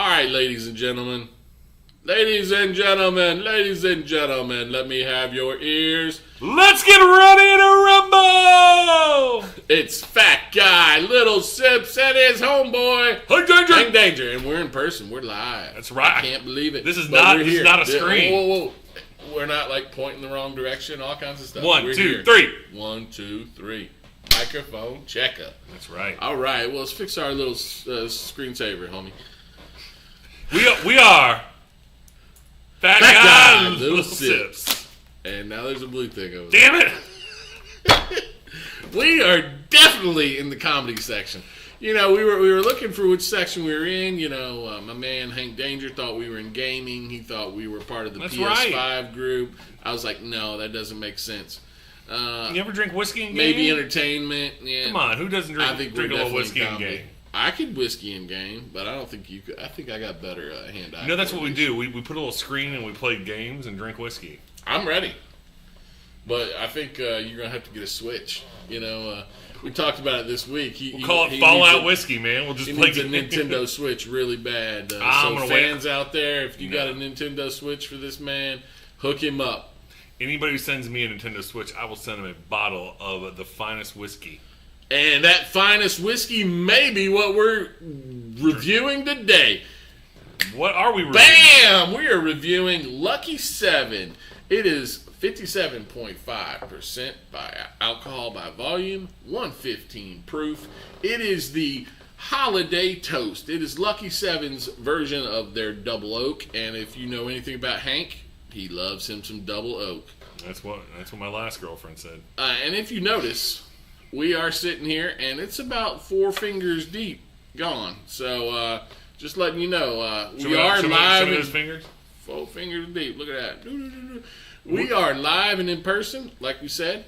All right, ladies and gentlemen. Ladies and gentlemen, let me have your ears. Let's get ready to rumble! It's Fat Guy, Little Sips, and his homeboy, Hank Danger! And we're in person. We're live. That's right. I can't believe it. This is not a screen. Whoa. We're not like pointing the wrong direction, all kinds of stuff. One, two, three. 1, 2, 3. Microphone checker. That's right. All right. Well, let's fix our little screensaver, homie. We are Fat Guy, Little Sips. And now there's a blue thing over there. Damn it! We are definitely in the comedy section. You know, we were looking for which section we were in. You know, my man Hank Danger thought we were in gaming. He thought we were part of the PS5 group. I was like, no, that doesn't make sense. You ever drink whiskey and game? Maybe entertainment. Yeah. Come on, who doesn't drink a little whiskey and game? I could whiskey and game, but I don't think you could. I think I got better hand-eye. You know, that's what we do. We put a little screen and we play games and drink whiskey. I'm ready. But I think you're going to have to get a Switch. You know, we talked about it this week. We'll call it Fallout Whiskey, man. We'll just play a Nintendo Switch really bad. So fans out there, if you got a Nintendo Switch for this man, hook him up. Anybody who sends me a Nintendo Switch, I will send him a bottle of the finest whiskey. And that finest whiskey may be what we're reviewing today. What are we reviewing? Bam! We are reviewing Lucky 7. It is 57.5% by alcohol by volume, 115 proof. It is the Holladay Toast. It is Lucky 7's version of their double oak. And if you know anything about Hank, he loves him some double oak. That's what my last girlfriend said. And if you notice, we are sitting here, and it's about 4 fingers deep gone. So just letting you know, we are live. Show me those fingers. 4 fingers deep. Look at that. We are live and in person, like we said,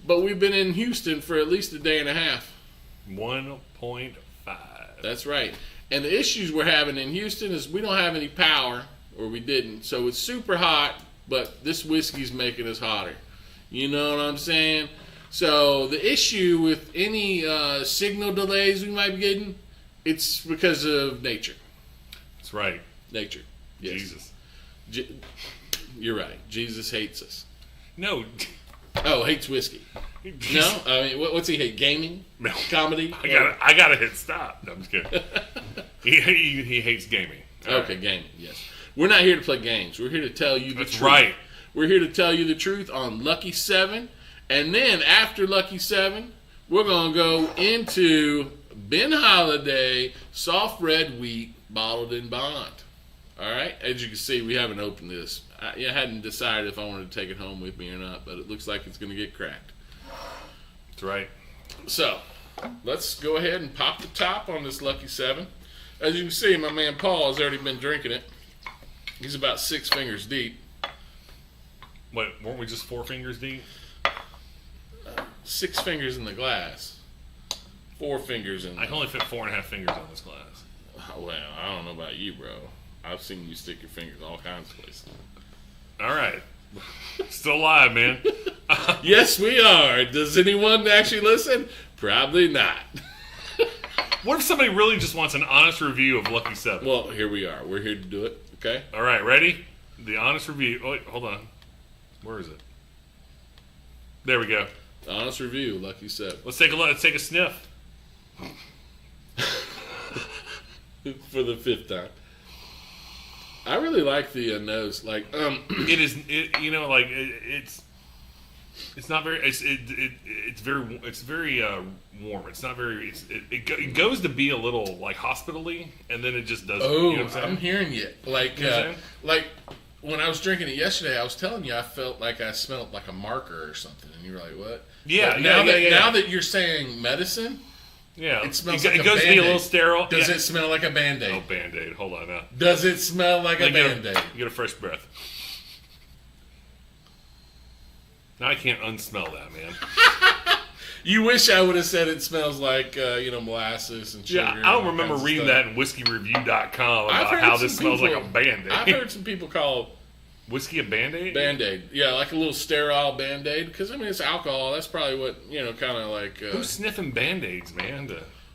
but we've been in Houston for at least a day and a half. 1.5. That's right. And the issues we're having in Houston is we don't have any power, or we didn't. So it's super hot, but this whiskey's making us hotter. You know what I'm saying? So the issue with any signal delays we might be getting, it's because of nature. That's right. Nature. Yes. Jesus. You're right. Jesus hates us. No. Oh, hates whiskey. No? I mean, what's he hate? Gaming? No. Comedy? I gotta hit stop. No, I'm just kidding. he hates gaming. Okay, gaming, yes. We're not here to play games. We're here to tell you the truth. That's right. We're here to tell you the truth on Lucky 7. And then after Lucky 7, we're going to go into Ben Holladay Soft Red Wheat Bottled in Bond. All right? As you can see, we haven't opened this. I hadn't decided if I wanted to take it home with me or not, but it looks like it's going to get cracked. That's right. So, let's go ahead and pop the top on this Lucky 7. As you can see, my man Paul has already been drinking it. He's about 6 fingers deep. Wait, weren't we just 4 fingers deep? 6 fingers in the glass. 4 fingers in. I can only fit 4.5 fingers on this glass. Well, I don't know about you, bro. I've seen you stick your fingers all kinds of places. All right. Still live, man. Yes, we are. Does anyone actually listen? Probably not. What if somebody really just wants an honest review of Lucky 7? Well, here we are. We're here to do it. Okay? All right, ready? The honest review. Oh, wait, hold on. Where is it? There we go. Honest review, Lucky 7. Let's take a look. Let's take a sniff. For the 5th time. I really like the nose. Like, it is. It's not very. It's very warm. It's not very. It goes to be a little like hospitally, and then it just doesn't. Oh, you know what I'm hearing you. Like, like when I was drinking it yesterday, I was telling you I felt like I smelled like a marker or something, and you were like, "What?" Yeah. Now that you're saying medicine. Yeah, it smells like it goes to be a little sterile. Does it smell like a Band-Aid? Oh, Band-Aid. Hold on now. Does it smell like a Band-Aid? You get a fresh breath. Now I can't unsmell that, man. You wish I would have said it smells like molasses and sugar. Yeah, I don't remember reading that in whiskey-review.com about how this smells like a Band-Aid. I've heard some people call whiskey a Band-Aid? Band-Aid. Yeah, like a little sterile Band-Aid. Because, I mean, it's alcohol. That's probably what, kind of like... Who's sniffing Band-Aids, man?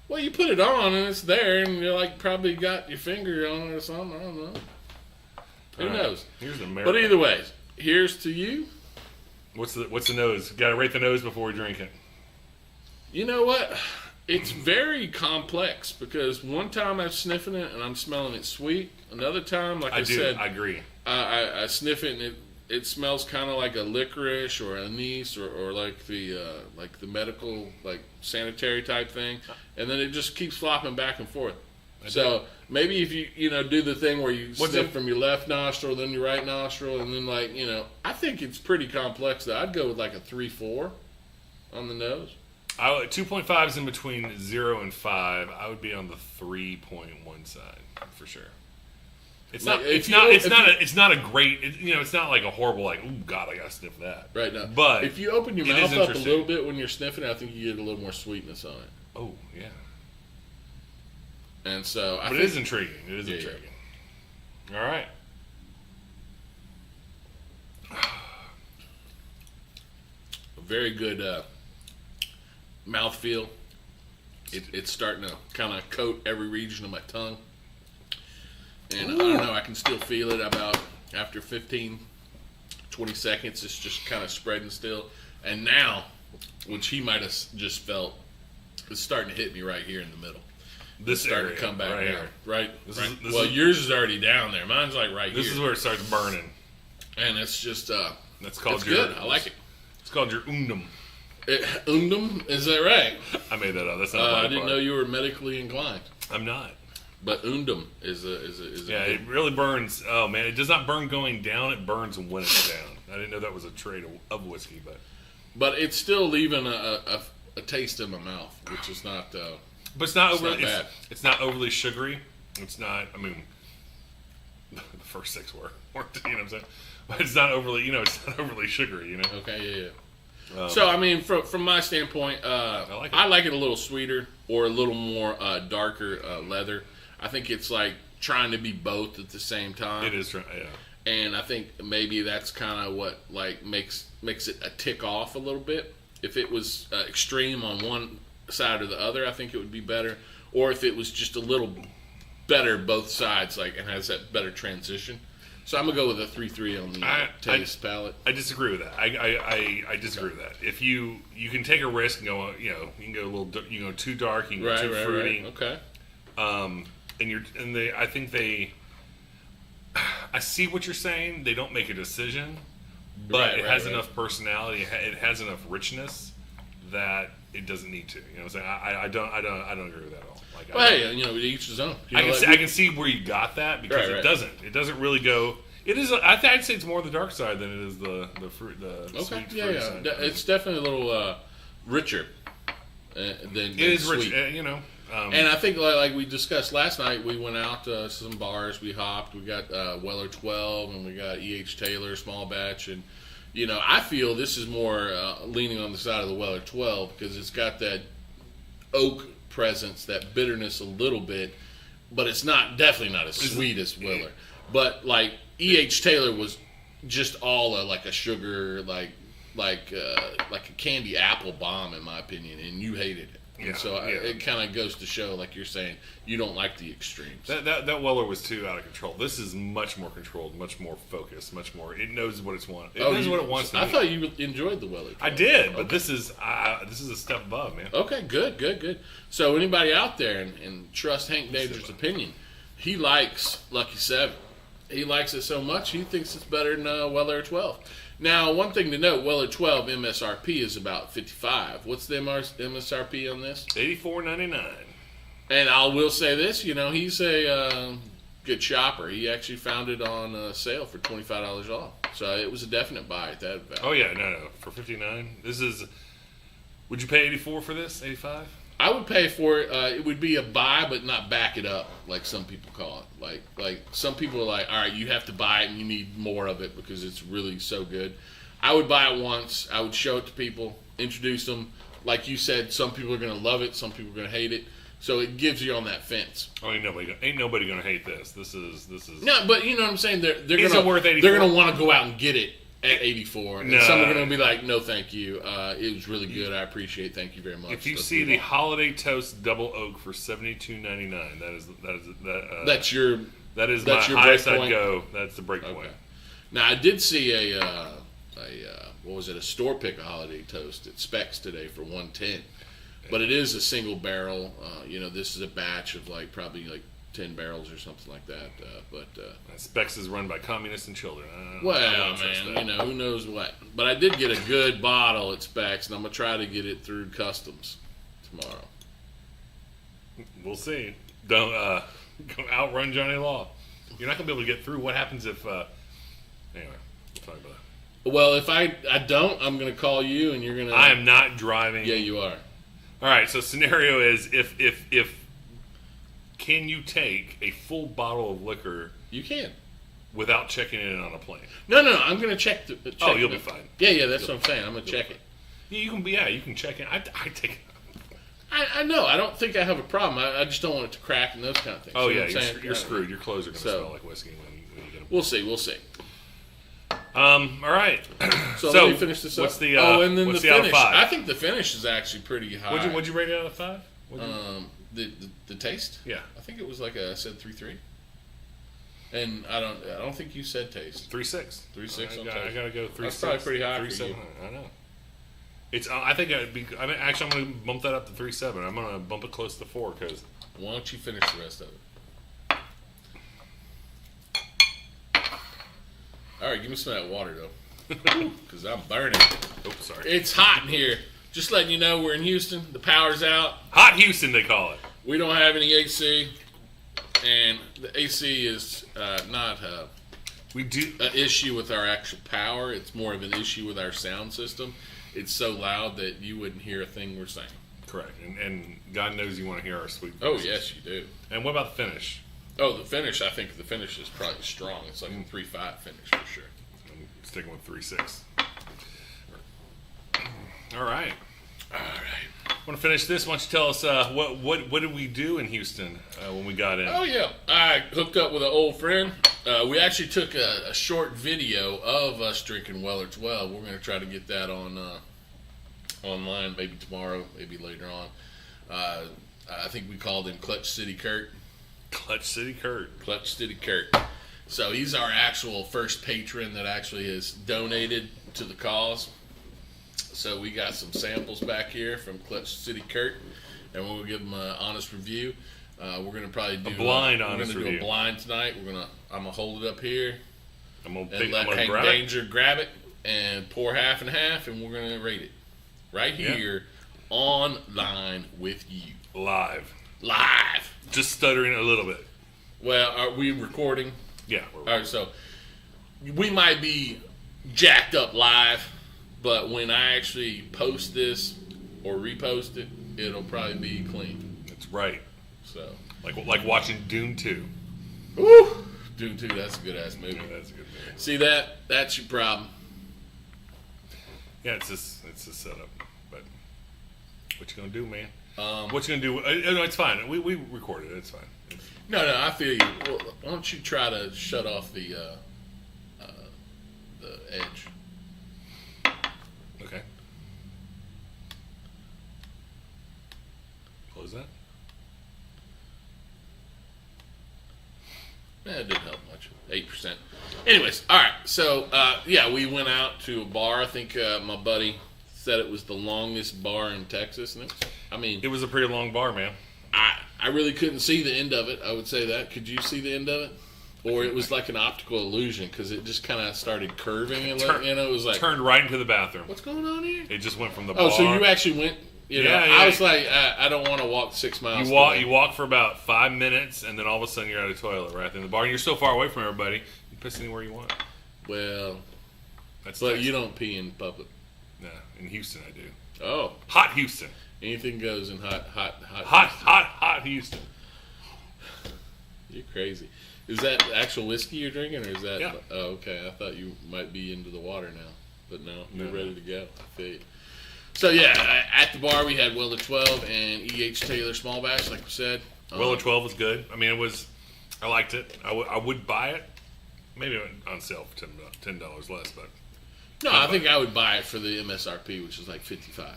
Well, you put it on and it's there, and you're like probably got your finger on it or something. I don't know. Who knows? Here's America. But either way, here's to you. What's the nose? Got to rate the nose before we drink it. You know what? It's very complex because one time I'm sniffing it and I'm smelling it sweet. Another time, like I said, I agree. I sniff it and it smells kind of like a licorice or anise or like the medical like sanitary type thing, and then it just keeps flopping back and forth. So maybe if you do the thing where you sniff from your left nostril, then your right nostril, and then I think it's pretty complex. Though I'd go with like a 3-4 on the nose. 2.5 is in between 0 and 5. I would be on the 3.1 side for sure. It's not. It's not a great. It's not like a horrible like. Oh God, I gotta sniff that. Right now, but if you open your mouth up a little bit when you're sniffing, I think you get a little more sweetness on it. Oh yeah. And so, it is intriguing. It is intriguing. Yeah. All right. A very good mouthfeel. It's starting to kind of coat every region of my tongue. And I don't know, I can still feel it about after 15, 20 seconds. It's just kind of spreading still. And now, which he might have just felt, it's starting to hit me right here in the middle. This starting area, to come back right down. here. Right? Well, yours is already down there. Mine's like right here. This is where it starts burning. And it's just, that's called good. I like it. It's called your undum. Undum? Is that right? I made that up. That's not I didn't know you were medically inclined. I'm not. But undum is yeah, it really burns. Oh man, it does not burn going down. It burns when it's down. I didn't know that was a trait of whiskey, but it's still leaving a taste in my mouth, which is not. But it's not overly. Not bad. It's not overly sugary. It's not. I mean, the first 6 were. You know what I'm saying? But it's not overly. It's not overly sugary. Okay. Yeah. So I mean, from my standpoint, I like it a little sweeter or a little more darker leather. I think it's like trying to be both at the same time. It is, yeah. And I think maybe that's kind of what like makes it a tick off a little bit. If it was extreme on one side or the other, I think it would be better. Or if it was just a little better both sides, like, and has that better transition. So I'm gonna go with a 3-3 on the taste palate. I disagree with that. I disagree with that. If you can take a risk and go, you can go a little, too dark, you can go too fruity. Right. Okay. I see what you're saying. They don't make a decision, but it has enough personality. It has enough richness that it doesn't need to. You know what I'm saying? I don't agree with that at all. Like, hey, each his own. I can see where you got that because it doesn't. It doesn't really go. It is. I'd say it's more the dark side than it is the fruit. The sweet fruit side. It's definitely a little richer than it is sweet. Rich. And I think, like we discussed last night, we went out to some bars. We hopped. We got Weller 12, and we got E.H. Taylor small batch. And I feel this is more leaning on the side of the Weller 12 because it's got that oak presence, that bitterness a little bit, but it's definitely not as sweet as Weller. But like E.H. Taylor was just all like a sugar, like a candy apple bomb in my opinion, and you hated it. And it kind of goes to show, like you're saying, you don't like the extremes. That Weller was too out of control. This is much more controlled, much more focused, much more. It knows what it's want. It knows what it wants. I thought you enjoyed the Weller. I did, but this is a step above, man. Okay, good. So anybody out there and trust Hank Danger's opinion, he likes Lucky 7. He likes it so much he thinks it's better than Weller 12. Now, one thing to note, Weller 12 MSRP is about $55. What's the MSRP on this? $84.99. And I will say this, he's a good shopper. He actually found it on sale for $25 off. So it was a definite buy at that value. Oh, yeah, no. For $59? This is... Would you pay $84 for this? $85? I would pay for it. It would be a buy, but not back it up, like some people call it. Like some people are like, all right, you have to buy it and you need more of it because it's really so good. I would buy it once. I would show it to people, introduce them. Like you said, some people are going to love it, some people are going to hate it. So it gives you on that fence. Oh, ain't nobody going to hate this. This is. No, but you know what I'm saying. They're worth $84? They're going to want to go out and get it at 84. And No. some are going to be like, no, thank you. It was really good. I appreciate it. Thank you very much. If you see the Holladay Toast Double Oak for $72.99, that's your that is that's my your highest break I'd point? go. That's the break Okay. point. Now, I did see a what was it? A store pick of Holiday Toast at Specs today for $110. But it is a single barrel. This is a batch of probably 10 barrels or something like that. Specs is run by communists and children. Well, man, who knows what. But I did get a good bottle at Specs, and I'm going to try to get it through customs tomorrow. We'll see. Don't outrun Johnny Law. You're not going to be able to get through. What happens if... anyway, we'll talk about that. Well, if I don't, I'm going to call you, and you're going to... I am not driving. Yeah, you are. All right, so scenario is if can you take a full bottle of liquor You can. without checking it in on a plane? No, I'm going to check. You'll be fine. Yeah, that's what I'm saying. I'm going to check it. Yeah, you can be. Yeah, you can check it. I take it. I know. I don't think I have a problem. I just don't want it to crack and those kind of things. Oh, You know yeah, what I'm saying? you're screwed. Your clothes are going to So- smell like whiskey when you get them. We'll see. All right. So let me finish this up. What's the and then what's the the out of finish. 5? I think the finish is actually pretty high. What'd you rate it out of 5? The taste? Yeah, I think it was I said 3.3. And I don't think you said taste. 3.6. 3.6 on I taste. gotta go 3.6. That's probably pretty high for 3.7. you. I know. It's. I think I'd be. Actually, I'm gonna bump that up to 3.7. I'm gonna bump it close to 4 because. Why don't you finish the rest of it? All right, give me some of that water though, because I'm burning. Oh, sorry. It's hot in here. Just letting you know, we're in Houston. The power's out. Hot Houston, they call it. We don't have any AC, and the AC is not We do. an issue with our actual power. It's more of an issue with our sound system. It's so loud that you wouldn't hear a thing we're saying. Correct, and God knows you want to hear our sweet Oh, voices. yes, you do. And what about the finish? Oh, the finish, I think the finish is probably strong. It's like a 3.5 finish for sure. I'm sticking with 3.6. All right. All right. Want to finish this? Why don't you tell us what did we do in Houston when we got in? Oh, yeah. I hooked up with an old friend. We actually took a short video of us drinking Weller's Well. We're going to try to get that on online maybe tomorrow, maybe later on. I think we called him Clutch City Kurt. Clutch City Kurt. Clutch City Kurt. So he's our actual first patron that actually has donated to the cause. So we got some samples back here from Clutch City Kurt, and we'll give him an honest review. We're gonna probably do blind we're honest gonna review. do a blind tonight. I'm gonna hold it up here I'm gonna and let Hank grab it. Danger grab it and pour half and half, and we're gonna rate it right here online with you Live. Just stuttering a little bit. Well, are we recording? Yeah. All right, so we might be jacked up live, but when I actually post this or repost it, it'll probably be clean. That's right. So, Like watching Dune 2. woo! Dune 2, that's a good ass movie. Yeah, that's a good movie. See that? That's your problem. Yeah, it's a setup. But what you gonna do, man? Um, What you gonna do? No, it's fine. We recorded it. It's fine. No, I feel you. Well, why don't you try to shut off the edge? Okay. Close that. It didn't help much. 8%. Anyways, all right. So, we went out to a bar. I think my buddy said it was the longest bar in Texas. And It was a pretty long bar, man. I really couldn't see the end of it. I would say that. Could you see the end of it? Or it was like an optical illusion because it just kind of started curving. And it was like, Turned right into the bathroom. what's going on here? It just went from the bar. Oh, so you actually went... Yeah. I was like, I don't want to walk 6 miles. You walk for about 5 minutes, and then all of a sudden you're at a toilet right in the bar. And you're so far away from everybody, you piss anywhere you want. Well, That's but Texas. you don't pee in public. Nah, in Houston I do. Oh, Hot Houston. anything goes in hot. Hot Houston. You're crazy. Is that actual whiskey you're drinking, or is that? Yeah. Oh, okay. I thought you might be into the water now, but no, you're No. ready to go. I feel you. So yeah, at the bar we had Weller 12 and E.H. Taylor small batch, like we said. Weller 12 was good. I mean, I liked it. I would buy it. Maybe on sale for $10 less, but No, I think I would buy it for the MSRP, which is like $55.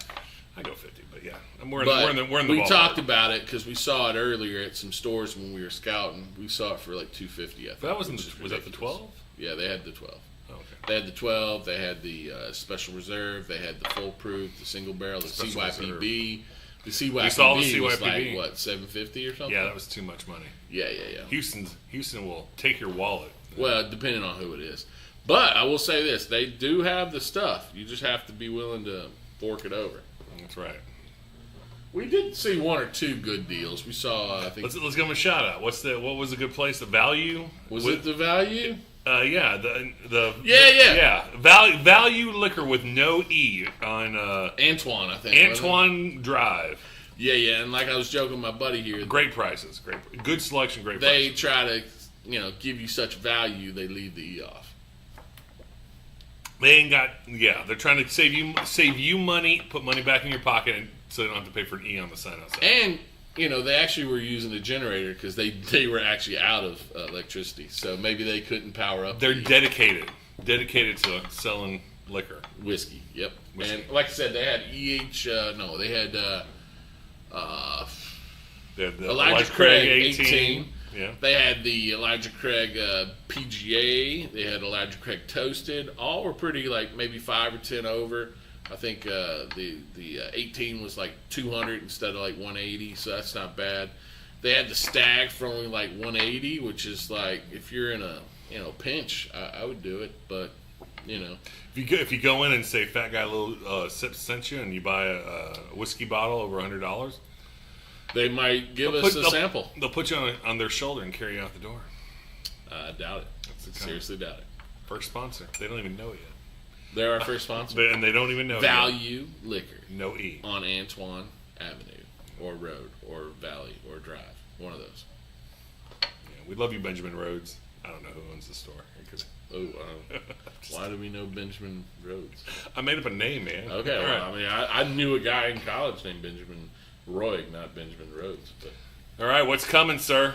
I go 50, but yeah, we're in the we ballpark. talked about it because we saw it earlier at some stores when we were scouting. We saw it for like $250. I think. That was that the 12? Yeah, they had the 12. Oh, okay. They had the 12. They had the special reserve. They had the full proof, the single barrel, the Special CYPB. reserve. The CYPB, We saw the was CYPB. like what, $750 or something? Yeah, that was too much money. Yeah. Houston will take your wallet. Well, depending on who it is. But I will say this: they do have the stuff. You just have to be willing to fork it over. That's right. We did see one or two good deals. We saw, I think. Let's give them a shout out. What was a good place? The Value? Was it the Value? Yeah, Yeah. Value liquor with no E on Antoine, I think. Antoine Drive. Yeah, and like I was joking with my buddy here. Great prices, good selection, great they prices. try to, give you such value, they leave the E off. They ain't got. Yeah, they're trying to save you money, put money back in your pocket, and so they don't have to pay for an E on the sign outside. And they actually were using a generator because they were actually out of electricity, so maybe they couldn't power up. They're dedicated to selling liquor, whiskey. Yep. Whiskey. And like I said, they had they had the Elijah Craig 18. Yeah. They had the Elijah Craig PGA. They had Elijah Craig Toasted. All were pretty, like maybe 5 or 10 over. I think the 18 was like 200 instead of like 180, so that's not bad. They had the Stag for only like 180, which is like, if you're in a pinch, I would do it. But if you go in and say Fat Guy Little Sips sent you, and you buy a whiskey bottle over $100, they might give us a sample. They'll put you on their shoulder and carry you out the door. I doubt it. Seriously doubt it. First sponsor. They don't even know it yet. They're our first sponsor. And they don't even know Value Liquor. No E. On Antoine Avenue or Road or Valley or Drive. One of those. Yeah, we love you, Benjamin Rhodes. I don't know who owns the store. Why do we know Benjamin Rhodes? I made up a name, man. Okay, well, right. I knew a guy in college named Benjamin Roy, not Benjamin Rhodes. But all right, what's coming, sir?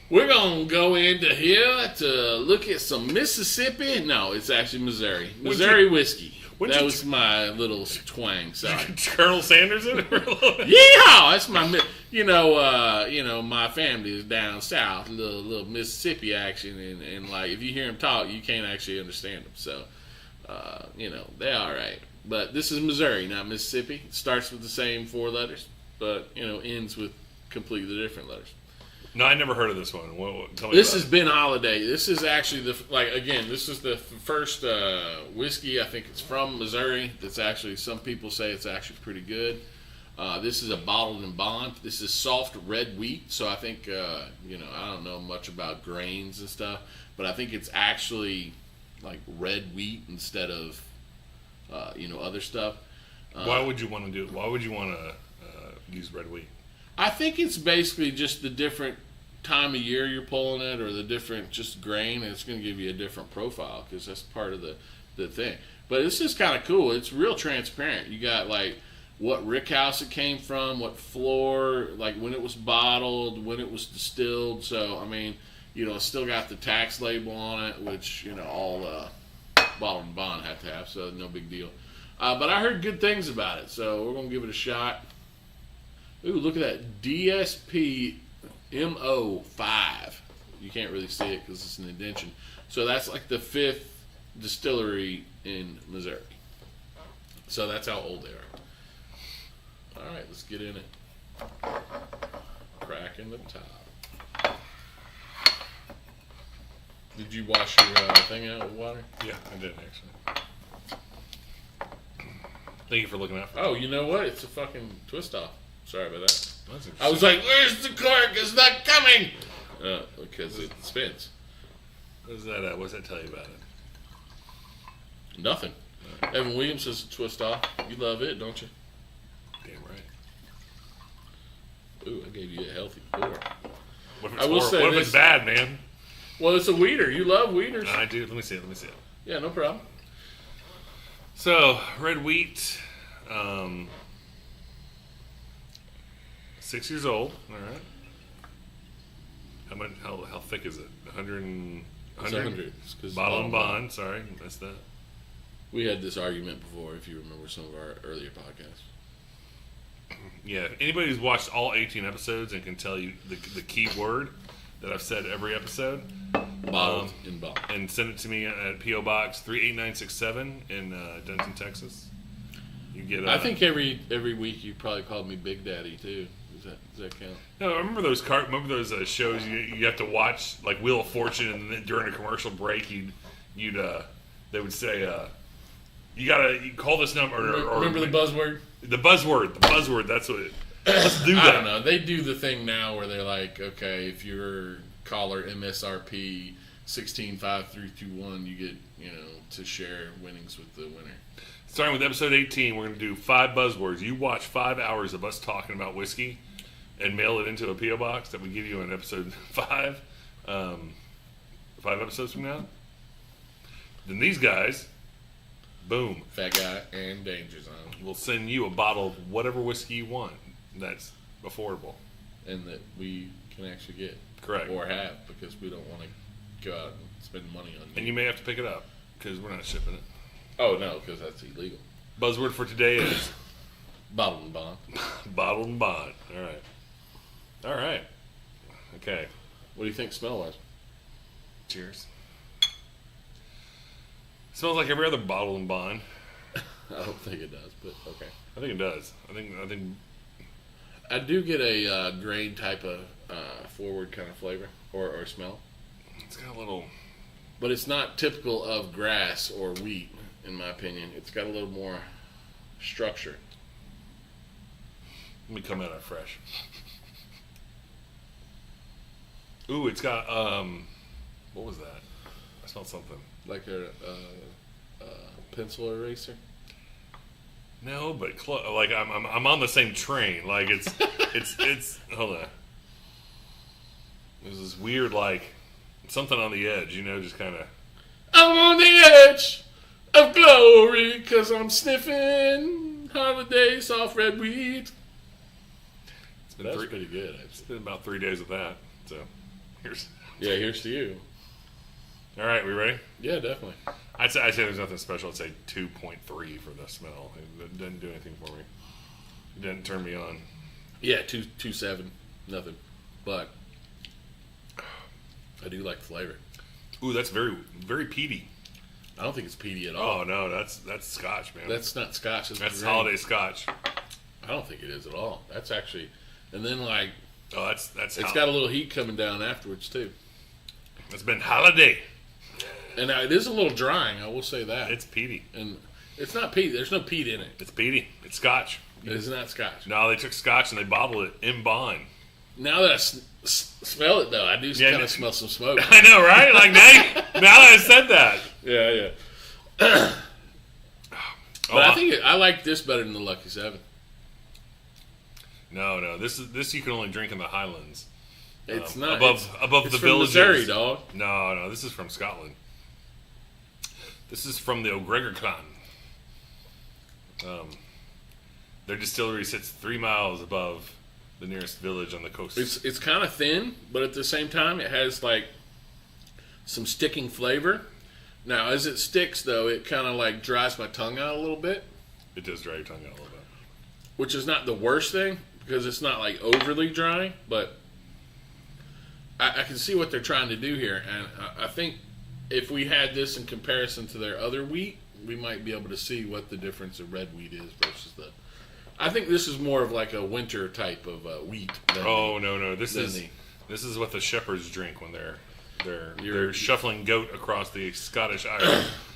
We're going to go into here to look at some Mississippi. No, it's actually Missouri. Missouri whiskey. That was my little twang. Sorry. Colonel Sanders in it? Yeehaw! That's my, my family is down south. Little Mississippi action. And like, if you hear them talk, you can't actually understand them. So, they're all right. But this is Missouri, not Mississippi. It starts with the same 4 letters, but, ends with completely different letters. No, I never heard of this one. Tell me this has been Holladay. This is actually this is the first whiskey. I think it's from Missouri. That's actually, some people say it's actually pretty good. This is a bottled in bond. This is soft red wheat. So I think I don't know much about grains and stuff, but I think it's actually like red wheat instead of other stuff. Why would you want to do it? Why would you want to use red wheat? I think it's basically just the different time of year you're pulling it, or the different just grain, and it's going to give you a different profile because that's part of the thing. But it's just kind of cool. It's real transparent. You got like what rickhouse it came from, what floor, like when it was bottled, when it was distilled. So I mean, it's still got the tax label on it, which all bottled and bond have to have. So no big deal. But I heard good things about it, so we're going to give it a shot. Ooh, look at that DSP MO5. You can't really see it because it's an indentation. So that's like the 5th distillery in Missouri. So that's how old they are. All right, let's get in it. Cracking the top. Did you wash your thing out with water? Yeah, I did actually. Thank you for looking out for me. Oh, you know what? It's a fucking twist off. Sorry about that. I was like, where's the cork? It's not coming! Because it spins. What does that tell you about it? Nothing. Evan Williams says twist off. You love it, don't you? Damn right. Ooh, I gave you a healthy pour. What if it's bad, man? Well, it's a weeder. You love weeders. I do. Let me see it. Yeah, no problem. So, red wheat. 6 years old. All right. How thick is it? 100. It's 100. Bottle and bond. Sorry, missed that. We had this argument before, if you remember some of our earlier podcasts. Yeah, if anybody who's watched all 18 episodes and can tell you the key word that I've said every episode, Bottled in bond. and send it to me at P.O. Box 38967 in Denton, Texas. You get. I think every week you probably called me Big Daddy too. Does that count? No, I remember those shows you have to watch, like Wheel of Fortune, and then during a commercial break they would say you call this number or remember the buzzword. The buzzword. That's what. Let's do that. I don't know. They do the thing now where they're like, okay, if you're caller MSRP 165321, you get to share winnings with the winner. Starting with episode 18, we're going to do 5 buzzwords. You watch 5 hours of us talking about whiskey and mail it into a P.O. box that we give you in episode 5. 5 episodes from now. Then these guys, boom, Fat Guy and Danger Zone. will send you a bottle of whatever whiskey you want that's affordable. And that we can actually get. Correct. Or have, because we don't want to go out and spend money on you. And you may have to pick it up because we're not shipping it. Oh, no, because that's illegal. Buzzword for today is Bottled and bond. bottled and bond. All right. Okay. What do you think smell-wise? Cheers. Smells like every other bottle and bond. I don't think it does, but okay. I think it does. I think I do get a grain type of forward kind of flavor or smell. it's got a little. But it's not typical of grass or wheat, in my opinion. It's got a little more structure. Let me come at it fresh. Ooh, it's got what was that? I smelled something. Like a pencil eraser. No, but like I'm on the same train. Like it's hold on. There's this weird like something on the edge, just kind of. I'm on the edge of glory because I'm sniffing Holladay soft red weed. That's pretty good. It's been about 3 days of that. So here's. Yeah, here's to you. All right, we ready? Yeah, definitely. I'd say there's nothing special. I'd say 2.3 for the smell. It didn't do anything for me. It didn't turn me on. Yeah, 2.7, nothing. But I do like the flavor. Ooh, that's very, very peaty. I don't think it's peaty at all. Oh no, that's Scotch, man. That's not Scotch. That's Holladay Scotch. I don't think it is at all. That's actually, and then like, oh, that's. It's got a little heat coming down afterwards too. It's been Holladay. And it is a little drying, I will say that. It's peaty. And it's not peat. There's no peat in it. It's peaty. It's Scotch. It is not Scotch. No, they took Scotch and they bottled it in bond. Now that I smell it, though, I do kind of smell some smoke. I know, right? Like now that I said that. Yeah. But I think I like this better than the Lucky 7. No. This you can only drink in the Highlands. It's not above the villages. Missouri, dog. No. This is from Scotland. This is from the O'Gregor clan. Their distillery sits 3 miles above the nearest village on the coast. It's kind of thin, but at the same time, it has like some sticking flavor. Now, as it sticks, though, it kind of like dries my tongue out a little bit. It does dry your tongue out a little bit. Which is not the worst thing, because it's not like overly dry, but I can see what they're trying to do here. And I think if we had this in comparison to their other wheat, we might be able to see what the difference of red wheat is versus the... I think this is more of like a winter type of wheat. No. This is what the shepherds drink when they're shuffling goat across the Scottish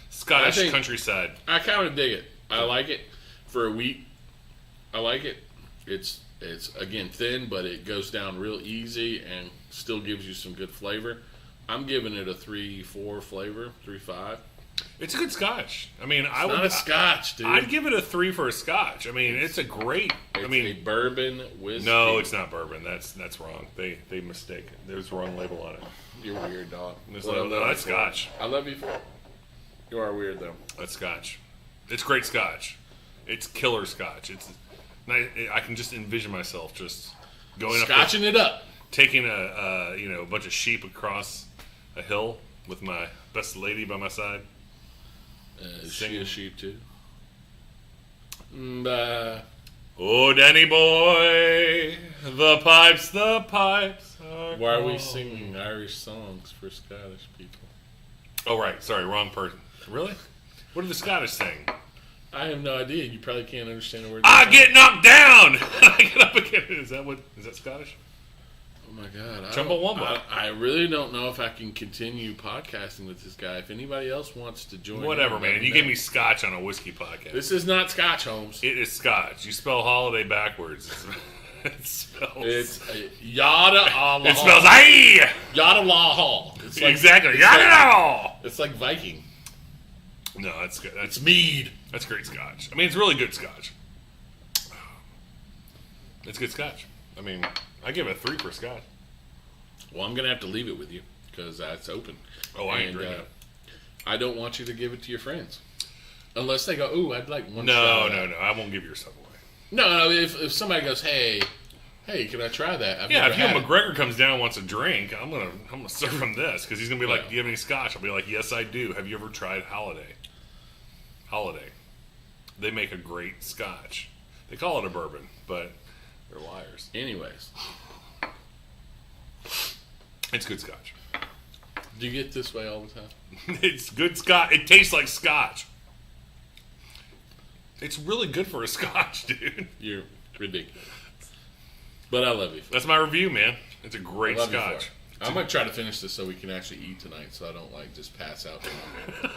countryside. I kind of dig it. I like it for a wheat. I like it. It's again thin, but it goes down real easy and still gives you some good flavor. I'm giving it a 3.4 flavor, 3.5. It's a good Scotch. I mean, It's not a Scotch, dude. I'd give it a 3 for a Scotch. I mean, it's a great. It's a bourbon whiskey. No, it's not bourbon. That's wrong. They mistake it. There's a wrong label on it. You're weird, dog. No, that's Scotch. I love you for it. You are weird, though. That's Scotch. It's great Scotch. It's killer Scotch. I can just envision myself just going Scotching it up, taking a bunch of sheep across a hill with my best lady by my side. Is she a sheep too? Oh, Danny boy, the pipes are Why are we calling. singing Irish songs for Scottish people? Oh, right. Sorry, wrong person. Really? What do the Scottish sing? I have no idea. You probably can't understand a word. I get knocked down. I get up again. Is that Scottish? Oh my God! Chumbawamba. I really don't know if I can continue podcasting with this guy. If anybody else wants to join, Whatever, in, man. You give me Scotch on a whiskey podcast. This is not Scotch, Holmes. It is Scotch. You spell Holladay backwards. It spells. It's Yada Allah. It spells aye. Yada Law. It's like, Exactly. It's Yada like, Law. it's like Viking. No, that's good. It's mead. That's great Scotch. I mean, it's really good Scotch. It's good Scotch. I mean, I give it a 3 for Scotch. Well, I'm gonna have to leave it with you because it's open. Oh, I ain't drinking it. I don't want you to give it to your friends unless they go, "Ooh, I'd like one." No. I I won't give your stuff away. No. If somebody goes, "Hey, can I try that?" I've Yeah, never if Hugh had it. McGregor comes down and wants a drink, I'm gonna serve him this because he's gonna be like, Yeah. "Do you have any Scotch?" I'll be like, "Yes, I do. Have you ever tried Holladay?" Holladay. They make a great Scotch. They call it a bourbon, but they're liars. Anyways, It's good Scotch. do you get this way all the time? It's good Scotch. It tastes like Scotch. It's really good for a Scotch, dude. You're ridiculous. But I love you. That's my review, man. It's a I great love you for Scotch. it. I'm gonna try to finish this so we can actually eat tonight, so I don't like just pass out.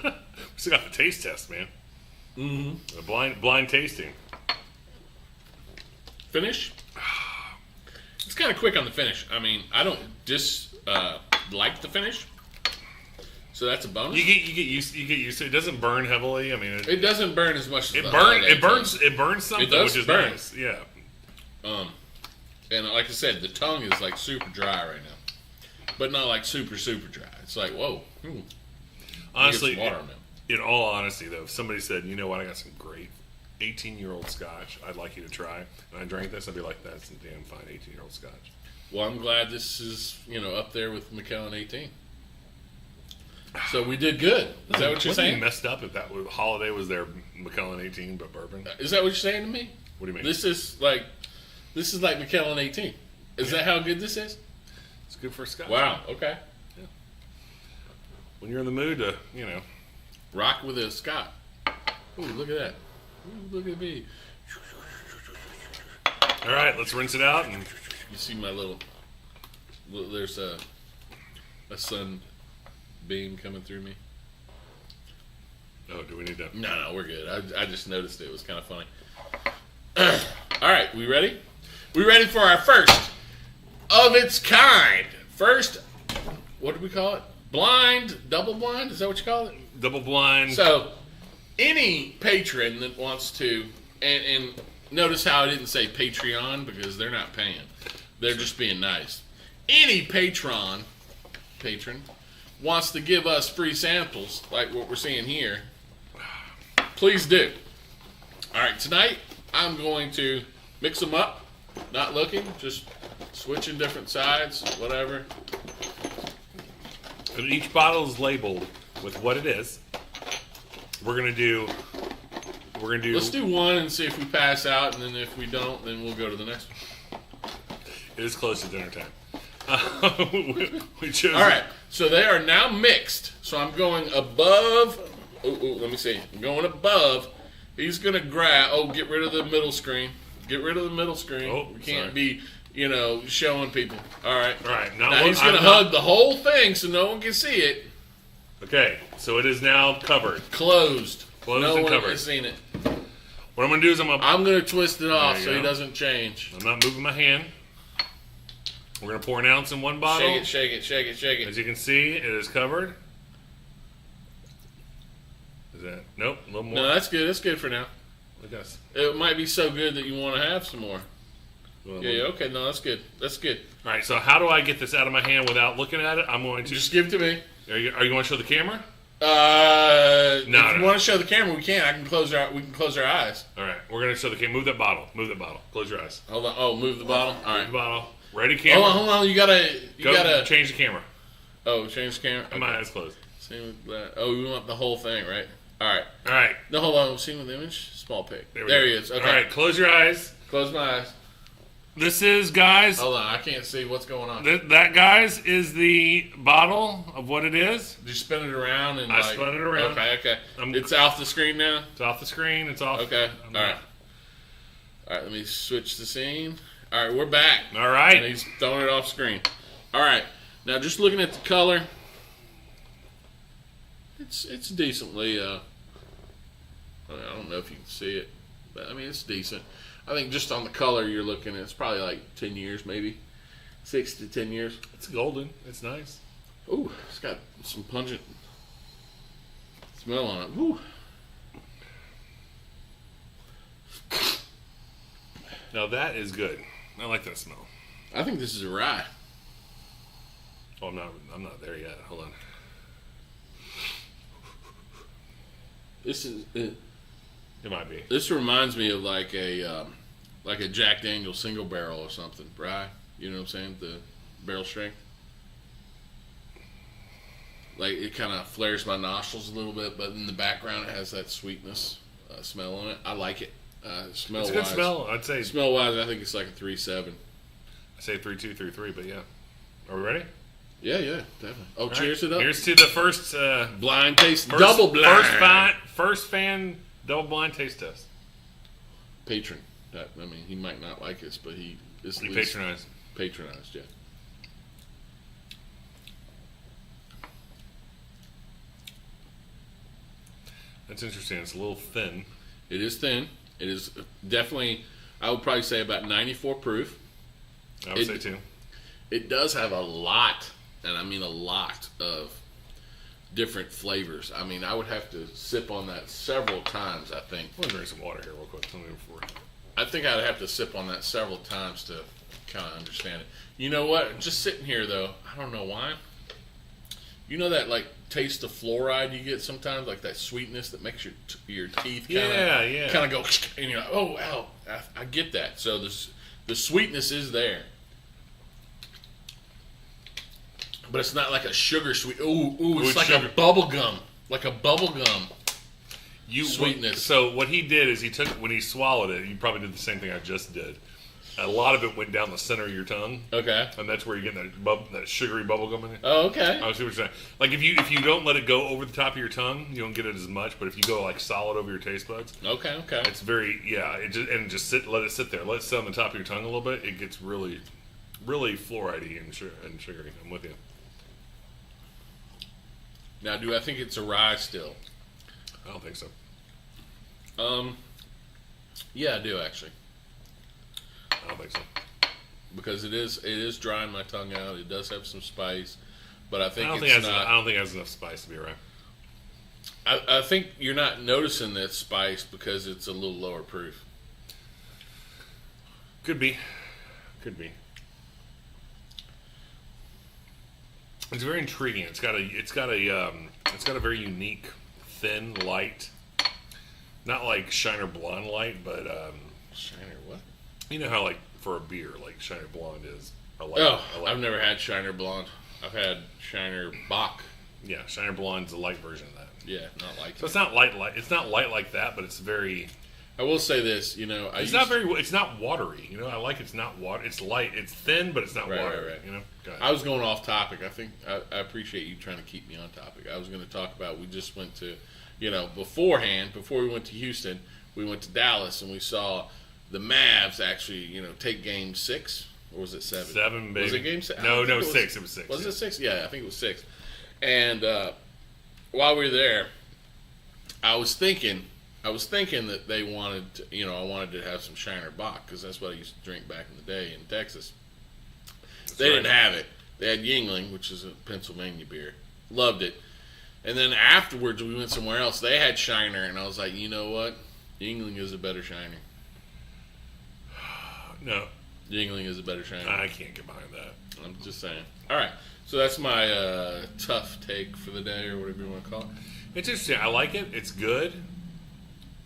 We still got the taste test, man. Mm-hmm. The blind tasting. Finish. It's kind of quick on the finish. I mean, I don't like the finish, so that's a bonus. You get used to it. It doesn't burn heavily. I mean, It doesn't burn as much as it the burns. Holladay It burns something, does which is burn. nice. Yeah. And like I said, the tongue is like super dry right now, but not like super dry. It's like whoa. Honestly, Get some water, man. in all honesty, though, if somebody said, "You know what? I got some great 18-year-old Scotch. I'd like you to try," and I drank this, I'd be like, "That's some damn fine 18-year-old Scotch." Well, I'm glad this is up there with McKellen 18. So we did good. Is that what you're Wasn't saying? he messed up if that Holladay was their McKellen 18 but bourbon? Is that what you're saying to me? What do you mean? This is like McKellen 18. Is that how good this is? It's good for a Scotch. Wow. Okay. When you're in the mood to, Rock with a Scott. Ooh, look at that. Ooh, look at me. All right, let's rinse it out. And You see my little there's a sun beam coming through me. oh, do we need to? No, we're good. I just noticed it. It was kind of funny. All right, we ready? We ready for our first of its kind. First, what do we call it? Double blind? Is that what you call it? Double blind. So, any patron that wants to, and notice how I didn't say Patreon because they're not paying. They're just being nice. Any patron wants to give us free samples like what we're seeing here, please do. All right, tonight I'm going to mix them up, not looking, just switching different sides, whatever. And each bottle is labeled with what it is. We're gonna do. Let's do one and see if we pass out, and then if we don't, then we'll go to the next one. It is close to dinner time. We chose. All right, so they are now mixed. So I'm going above. Let me see. I'm going above. He's gonna grab. Oh, get rid of the middle screen. Get rid of the middle screen. Oh, we can't sorry. be, showing people. All right. All right. Now he's gonna hug the whole thing so no one can see it. Okay, so it is now covered. Closed. Closed no and one covered. has seen it. What I'm gonna do is I'm gonna twist it off you so he go. doesn't change. not moving my hand. We're gonna pour an ounce in one bottle. Shake it, shake it, shake it, shake it. As you can see, it is covered. Is that nope? A little more. No, that's good. That's good for now. Look at us. It might be so good that you want to have some more. Well, Yeah, okay. No, that's good. That's good. All right. So how do I get this out of my hand without looking at it? I'm going to. Just give it to me. Are you going to show the camera? If you no. want to show the camera, we can. We can close our eyes. All right. We're gonna show the camera. Move that bottle. Move that bottle. Close your eyes. Hold on. Oh, move the bottle. All Move right. the bottle. Ready, camera. Hold on. You gotta. change the camera. Oh, change the camera. And my eyes closed. Same with that. Oh, we want the whole thing, right? All right. All right. No, hold on. See with the image? Small pig. There he is. Okay. All right. Close your eyes. Close my eyes. This is, guys. Hold on. I can't see what's going on. That, guys, is the bottle of what it is. Did you spin it around? And I spun it around. Okay. It's off the screen now? It's off the screen. It's off. Okay. All right. All right. Let me switch the scene. All right. We're back. All right. And he's throwing it off screen. All right. Now, just looking at the color, it's decently, I don't know if you can see it, but I mean, it's decent. I think just on the color you're looking at, it's probably like 10 years, maybe 6 to 10 years. It's golden. It's nice. Ooh, it's got some pungent smell on it. Ooh. Now that is good. I like that smell. I think this is a rye. Oh, I'm not there yet. Hold on. This is it might be. This reminds me of like a Jack Daniel's single barrel or something, rye. You know what I'm saying? The barrel strength. Like it kind of flares my nostrils a little bit, but in the background it has that sweetness smell on it. I like it. Smell it's a good smell. I'd say smell wise, I think it's like a 3.7. I say 3.2, 3.3, but yeah. Are we ready? Yeah, definitely. Oh, cheers to that. Here's to the first blind taste, double blind, first fan double blind taste test. Patron. I mean, he might not like us, but he is patronized. Patronized, yeah. That's interesting. It's a little thin. It is thin. It is definitely, I would probably say about 94 proof. I would say too. It does have a lot, and I mean a lot of different flavors. I mean, I would have to sip on that several times, I think. I'm going to drink some water here real quick. Tell me before. I think I'd have to sip on that several times to kind of understand it. You know what? Just sitting here, though, I don't know why. You know that, like, taste of fluoride you get sometimes? Like that sweetness that makes your teeth kind of go, and you're like, oh, wow, I get that. So the sweetness is there. But it's not like a sugar sweet. It's like sugar. A bubble gum. Like a bubble gum sweetness. So what he did is when he swallowed it, you probably did the same thing I just did. A lot of it went down the center of your tongue. Okay. And that's where you're getting that sugary bubble gum in it. Oh, okay. I see what you're saying. Like if you don't let it go over the top of your tongue, you don't get it as much. But if you go like solid over your taste buds, okay. It's very let it sit there. Let it sit on the top of your tongue a little bit. It gets really, really fluoride-y and sugary. I'm with you. Now, do I think it's a rye still? I don't think so. Yeah, I do actually. I don't think so. Because it is drying my tongue out. It does have some spice, but I think I don't think it has enough spice to be right. I think you're not noticing that spice because it's a little lower proof. Could be. It's very intriguing. It's got a very unique, thin, light, not like Shiner Blonde light, but Shiner what? You know how like for a beer, like Shiner Blonde is a light. I've never had Shiner Blonde. I've had Shiner Bock. Yeah, Shiner Blonde's a light version of that. Yeah, not like. So it's not light. It's not light like that, but it's very. I will say this, it's not watery. I like it's not water. It's light. It's thin, but it's not watery. Right. I was going off topic. I think I appreciate you trying to keep me on topic. I was going to talk about, we just went to, beforehand, before we went to Houston, we went to Dallas and we saw the Mavs actually, take game 6, or was it 7? 7, baby. Was it game 6? No, 6. It was 6. Was it 6? Yeah, I think it was 6. And while we were there, I was thinking that they wanted to, I wanted to have some Shiner Bock because that's what I used to drink back in the day in Texas. They didn't have it. They had Yingling, which is a Pennsylvania beer. Loved it. And then afterwards, we went somewhere else. They had Shiner, and I was like, you know what? Yingling is a better Shiner. No. Yingling is a better Shiner. I can't get behind that. I'm just saying. All right. So that's my tough take for the day, or whatever you want to call it. It's interesting. I like it. It's good.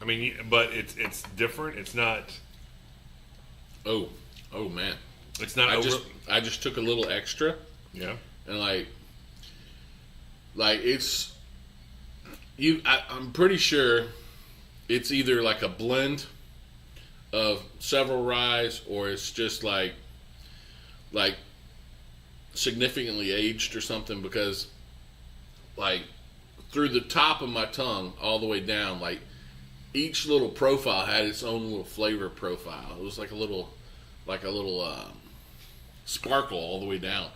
I mean, but it's different. It's not. Oh man! It's not. I just took a little extra. Yeah. And like it's I'm pretty sure it's either like a blend of several ryes, or it's just like significantly aged or something, because like through the top of my tongue all the way down, like each little profile had its own little flavor profile. It was like a little sparkle all the way down.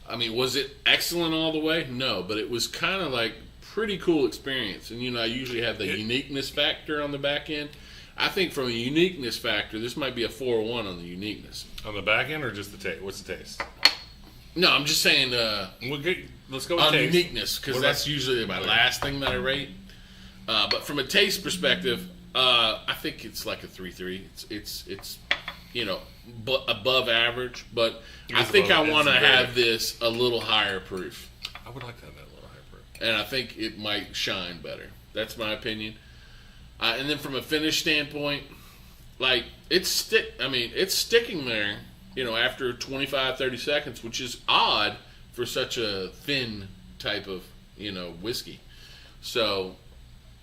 I mean, was it excellent all the way? No, but it was kind of like pretty cool experience. And I usually have the uniqueness factor on the back end. I think from a uniqueness factor, this might be a 4-1 on the uniqueness. On the back end, or just the taste? What's the taste? No, I'm just saying. Let's go with on taste. Uniqueness, because that's usually my last thing that I rate. But from a taste perspective, I think it's like a 3-3. It's above average, but I think I want to have this a little higher proof. I would like to have that a little higher proof, and I think it might shine better. That's my opinion. And then from a finish standpoint, like it's sticking there, after 25, 30 seconds, which is odd for such a thin type of, whiskey. So,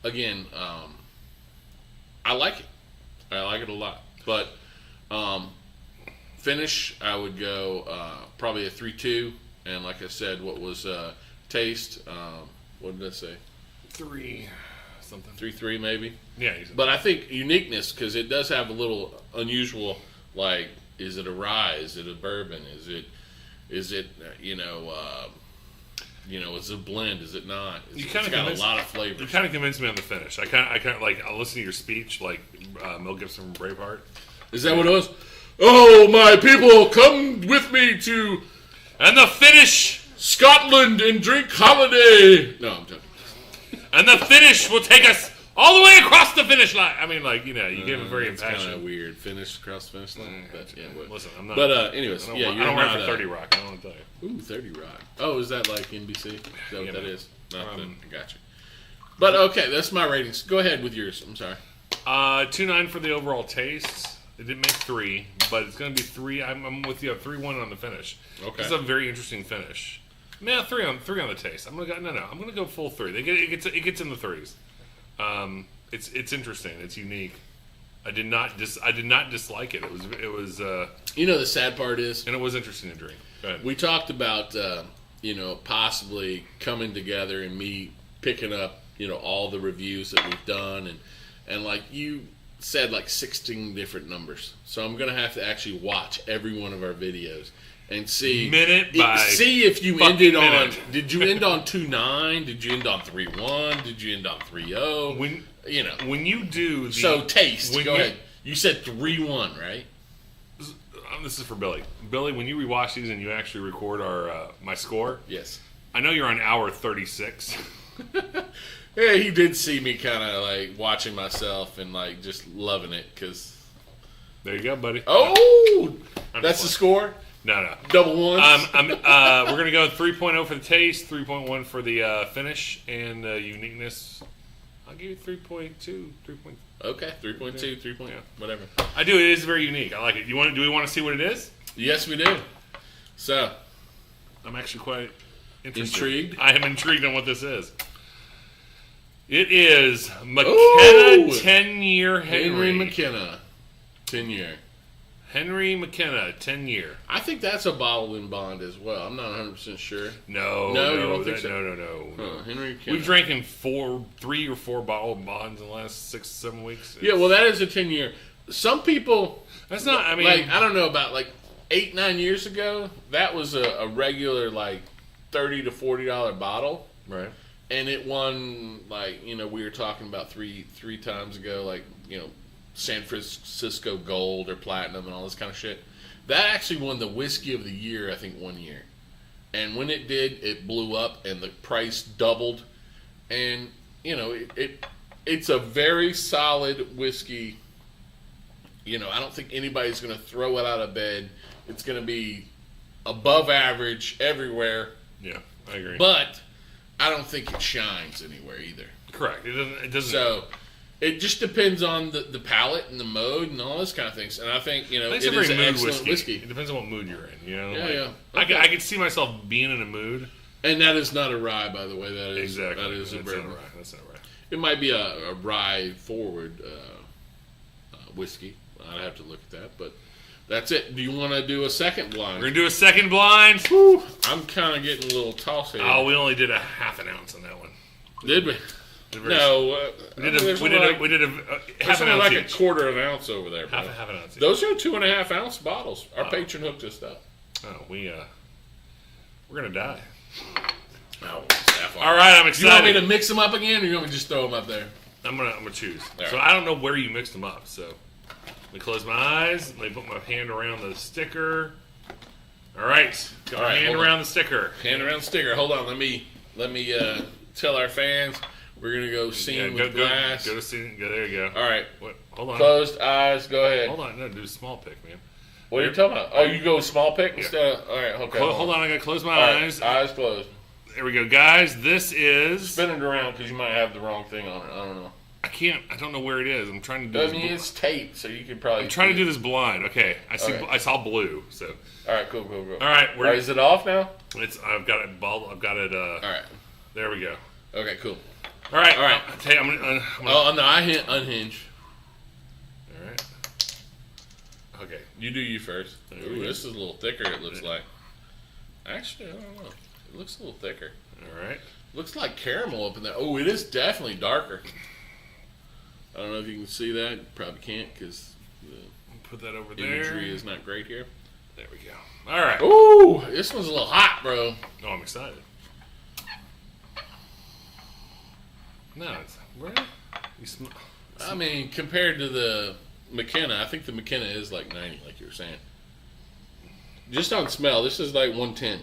again, I like it. I like it a lot. But finish, I would go probably a 3-2. And like I said, what was taste? What did I say? 3 something. 3-3 maybe? Yeah. But I think uniqueness, because it does have a little unusual, like, is it a rye? Is it a bourbon? Is it is it a blend? Is it not? It's got a lot of flavors. You kind of convinced me on the finish. I kind of like, I listened to your speech, like Mel Gibson from Braveheart. Is that what it was? Oh, my people, come with me to and the finish Scotland and drink Holladay. No, I'm joking. And the finish will take us all the way across the finish line. I mean, like, you gave a very impassioned. It's kind of weird. Finish across the finish line. But, yeah, listen, I'm not. But anyways, I don't work for 30 Rock. I don't want to tell you. Ooh, 30 Rock. Oh, is that like NBC? Is that what that is? I got you. But okay, that's my ratings. Go ahead with yours. I'm sorry. 2.9 for the overall taste. It didn't make 3, but it's going to be 3. I'm with you. 3-1 on the finish. Okay. It's a very interesting finish. Man, 3 on the taste. I'm gonna go full 3. It gets in the 3s. It's interesting. It's unique. I did not dislike it. It was. The sad part is, and it was interesting to drink. Go ahead. We talked about possibly coming together and me picking up all the reviews that we've done, and like you said, like 16 different numbers. So I'm gonna have to actually watch every one of our videos and see see if you ended on. Did you end on 2.9? Did you end on 3.1? Did you end on 3.0? When you do taste. Go ahead. You said 3.1, right? This is for Billy. Billy, when you rewatch these and you actually record our my score, yes, I know you're on hour 36. Yeah, he did see me kind of like watching myself and like just loving it because. There you go, buddy. Oh, that's the score. No. Double ones. We're gonna go 3.0 for the taste, 3.1 for the finish, and uniqueness. I'll give you 3.2, 3. Okay, 3.2, 3. Whatever. I do. It is very unique. I like it. Do we want to see what it is? Yes, we do. So, I'm actually quite intrigued. I am intrigued on what this is. It is McKenna 10-year Henry McKenna 10-year. Henry McKenna 10-year. I think that's a bottled in bond as well. I'm not 100% sure. No, you don't think so? No. Huh, Henry McKenna. We've drank in 3 or 4 bottled bonds in the last 6-7 weeks. Yeah, well, that is a 10-year. Some people. That's not. I mean, like, I don't know, about like 8-9 years ago, that was a regular like $30 to $40 bottle, right? And it won, like, we were talking about three times ago, like, San Francisco Gold or Platinum and all this kind of shit. That actually won the Whiskey of the Year, I think, 1 year. And when it did, it blew up and the price doubled. And, it's a very solid whiskey. I don't think anybody's going to throw it out of bed. It's going to be above average everywhere. Yeah, I agree. But I don't think it shines anywhere either. Correct. It doesn't. So it just depends on the palate and the mode and all those kind of things. And I think it is an an excellent whiskey. It depends on what mood you're in. Yeah. Okay. I could see myself being in a mood. And that is not a rye, by the way. That is exactly. That is a bourbon. That's not a rye. It might be a rye forward whiskey. I'd have to look at that, but that's it. Do you want to do a second blind? We're going to do a second blind. Whew, I'm kind of getting a little tossy. Oh, we only did a half an ounce on that one. Did we? No. We did a half an ounce like each. a quarter of an ounce over there, bro. Half an ounce each. Those are 2.5 ounce bottles. Our patron hooked us up. Oh, we're going to die. No, all right, I'm excited. You want me to mix them up again, or you want me to just throw them up there? I'm gonna choose. All so right. I don't know where you mixed them up. So let me close my eyes. Let me put my hand around the sticker. All right, got my hand around the sticker. Hand around the sticker. Hold on. Let me tell our fans we're gonna go scene with glass. Go to scene. There you go. All right. Hold on. Closed eyes. Go ahead. Hold on. No, do a small pick, man. What are you talking about? Oh, you go small pick instead. All right. Okay. Hold on. I gotta close my eyes. Eyes closed. There we go, guys. This is. Spin it around because you might have the wrong thing on it. I don't know. I can't. I don't know where it is. I'm trying to do. I mean, it's tape, so you could probably. I'm trying to do this blind. Okay, I see. Okay. I saw blue. So. All right, cool. All right, is it off now? I've got it. I've got it. All right. There we go. Okay, cool. All right. Hey, I'm gonna oh no, I hit unhinge. All right. Okay. You do you first. Ooh, this is a little thicker. It looks like. Actually, I don't know. It looks a little thicker. All right. Looks like caramel up in there. Oh, it is definitely darker. I don't know if you can see that. You probably can't because the put that over imagery is not great here. There we go. All right. Ooh, this one's a little hot, bro. Oh, I'm excited. No, it's where you smell. I mean, compared to the McKenna, I think the McKenna is like 90, like you were saying. Just on smell, this is like 110.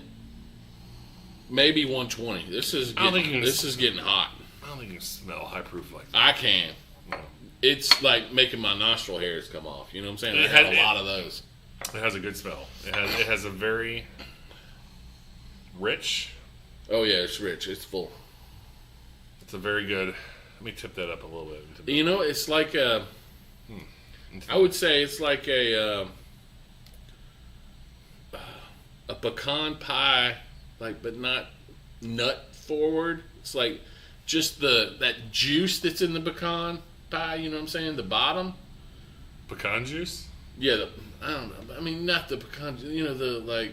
Maybe 120. This is getting hot. I don't think you can smell high proof like that. I can. No. It's like making my nostril hairs come off. You know what I'm saying? I had a lot of those. It has a good smell. It has a very rich. Oh yeah, it's rich. It's full. It's a very good. Let me tip that up a little bit. You know, it's like a. I would say it's like a pecan pie, like, but not nut forward. It's like just that juice that's in the pecan pie. You know what I'm saying? The bottom. Pecan juice. Yeah, I don't know. I mean, not the pecan. You know, the like.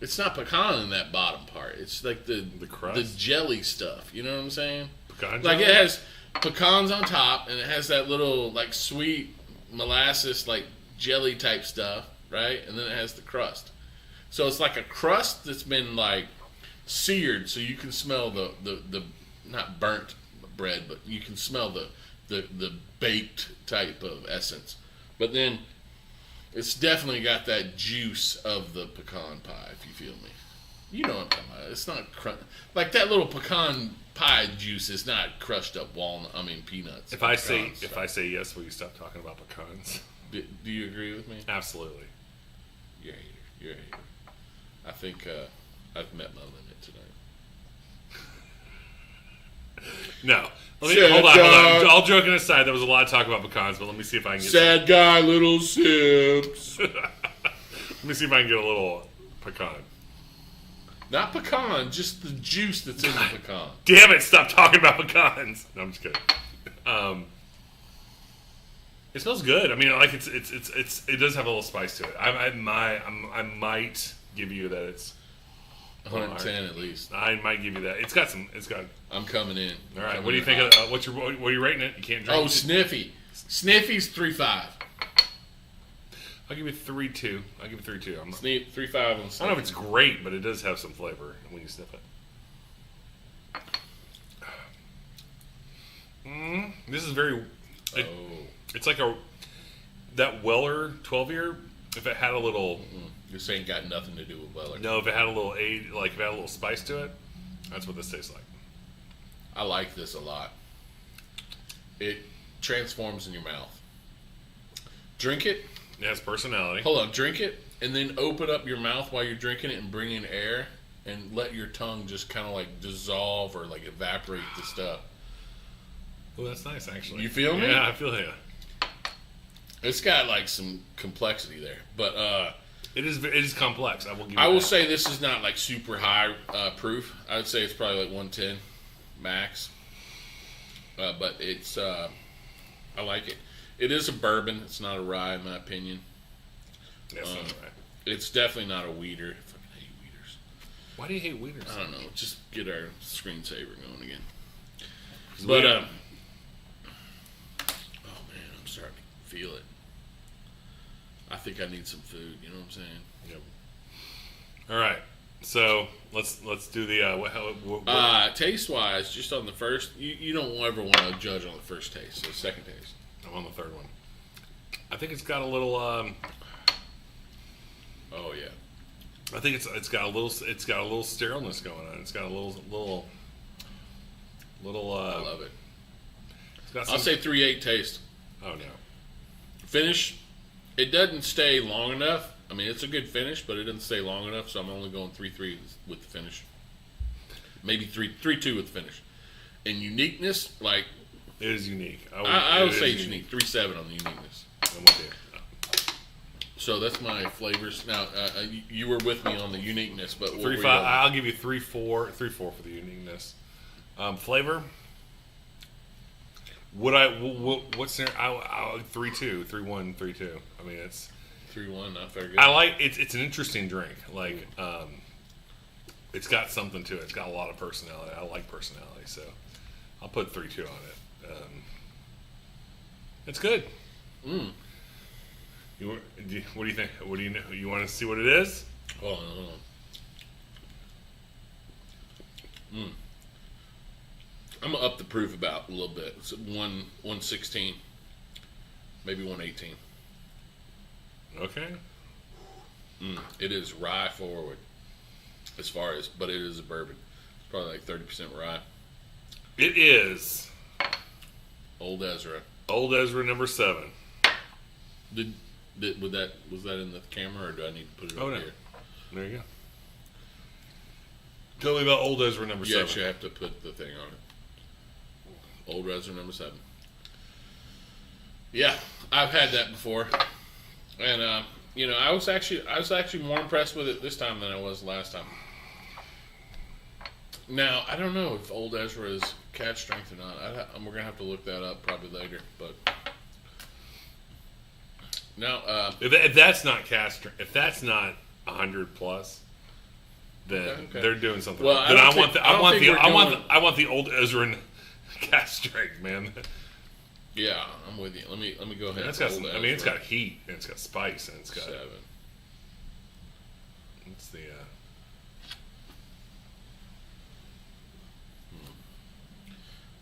It's not pecan in that bottom part. It's like the crust, the jelly stuff. You know what I'm saying? Pecan. Like it has pecans on top, and it has that little like sweet molasses like jelly type stuff, right? And then it has the crust. So it's like a crust that's been like seared, so you can smell the not burnt bread, but you can smell the baked type of essence. But then it's definitely got that juice of the pecan pie, if you feel me. You know what I'm talking about. It's not like that little pecan pie juice is not crushed up peanuts. If I say yes, will you stop talking about pecans? Do you agree with me? Absolutely. You're a hater. You're a hater. I think I've met my limit tonight. No. Hold on. All joking aside, there was a lot of talk about pecans, but let me see if I can get sad guy, little sips. Let me see if I can get a little pecan. Not pecan, just the juice that's in the pecan. Damn it! Stop talking about pecans. No, I'm just kidding. It smells good. I mean, like it does have a little spice to it. I might give you that it's 110 at least. I might give you that. It's got. I'm coming in. All right. What do you think? What are you rating it? You can't drink. Oh, Sniffy. Sniffy's 3.5. I'll give you 3.2. I'll give you 3.2. 3.5 on Sniffy. I don't know if it's great, but it does have some flavor when you sniff it. This is very. It's like that Weller 12-year. If it had a little. This ain't got nothing to do with Weller. No, if it had a little if it had a little spice to it, that's what this tastes like. I like this a lot. It transforms in your mouth. Drink it. It has personality. Hold on, drink it, and then open up your mouth while you're drinking it and bring in air, and let your tongue just kind of like dissolve or like evaporate the stuff. Oh, that's nice, actually. You feel me? Yeah, I feel it. It's got like some complexity there, but it is complex. I will give you I will that. say this is not like super high proof. I would say it's probably like 110 max. But it's I like it. It is a bourbon. It's not a rye, in my opinion. That's not right. It's definitely not a weeder. I fucking hate weeders. Why do you hate weeders? I don't know. Just get our screensaver going again. But oh man, I'm starting to feel it. I think I need some food. You know what I'm saying? Yep. All right. So let's do the taste wise. Just on the first, you don't ever want to judge on the first taste. So second taste. I'm on the third one. I think it's got a little. Oh yeah. I think it's got a little sterileness going on. It's got a little. I love it. It's got I'll say 3.8 taste. Oh no. Finish. It doesn't stay long enough. I mean, it's a good finish, but it doesn't stay long enough. So I'm only going 3.3 with the finish. Maybe 3.2 with the finish. And uniqueness, like. It is unique. I would say it's unique. 3.7 on the uniqueness. I'm with you. So that's my flavors. Now, you were with me on the uniqueness, but 3.5. I'll give you 3.4 for the uniqueness. Flavor. What's there? 3.2, 3.1, 3.2. I mean, it's 3.1. Not very good. I like it's an interesting drink. Like, it's got something to it. It's got a lot of personality. I like personality, so I'll put 3.2 on it. It's good. Mm. What do you think? What do you know? You want to see what it is? Hold on. I'm gonna up the proof about a little bit. It's 116, maybe 118. Okay. It is rye forward, but it is a bourbon. It's probably like 30% rye. It is Old Ezra. Old Ezra number 7. Was that in the camera, or do I need to put it over here? There you go. Tell me about Old Ezra number 7. Yes, you have to put the thing on it. Old Ezra number 7. Yeah, I've had that before, and I was actually more impressed with it this time than I was last time. Now, I don't know if Old Ezra is catch strength or not. We're gonna have to look that up probably later. But now, if that's not if that's not 100 plus, then okay. they're doing something. Well, wrong. Then I want the Old Ezra cast strength, man. Yeah, I'm with you. Let me go ahead. It's got heat and it's got spice and it's got 7. It's the.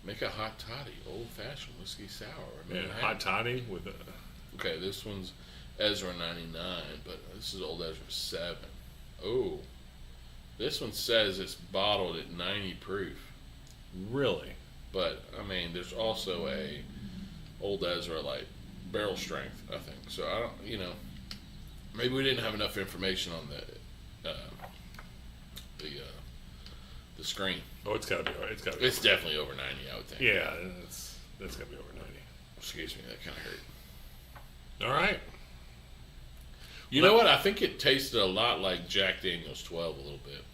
Make a hot toddy, old fashioned whiskey sour. Hot toddy with a. Okay, this one's Ezra 99, but this is Old Ezra 7. Oh, this one says it's bottled at 90 proof. Really? But I mean, there's also a Old Ezra like barrel strength, I think. So I don't, maybe we didn't have enough information on the screen. Oh, it's got to be. It's definitely over 90, I would think. Yeah, that's got to be over 90. Excuse me, that kind of hurt. All right. You know what? I think it tasted a lot like Jack Daniel's 12 a little bit.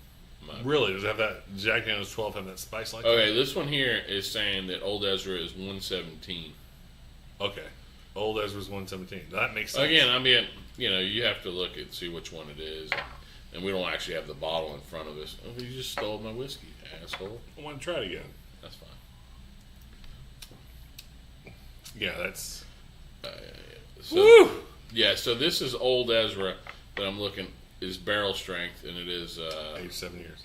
Really? Does it have that Jack Daniel's 12 have that spice like that? Okay, this one here is saying that Old Ezra is 117. Okay. Old Ezra's 117. That makes sense. Again, I mean, you have to look and see which one it is. And we don't actually have the bottle in front of us. Oh, you just stole my whiskey, asshole. I want to try it again. That's fine. Yeah, that's... Woo! Yeah, so this is Old Ezra that I'm looking, is barrel strength, and it is... age 7 years.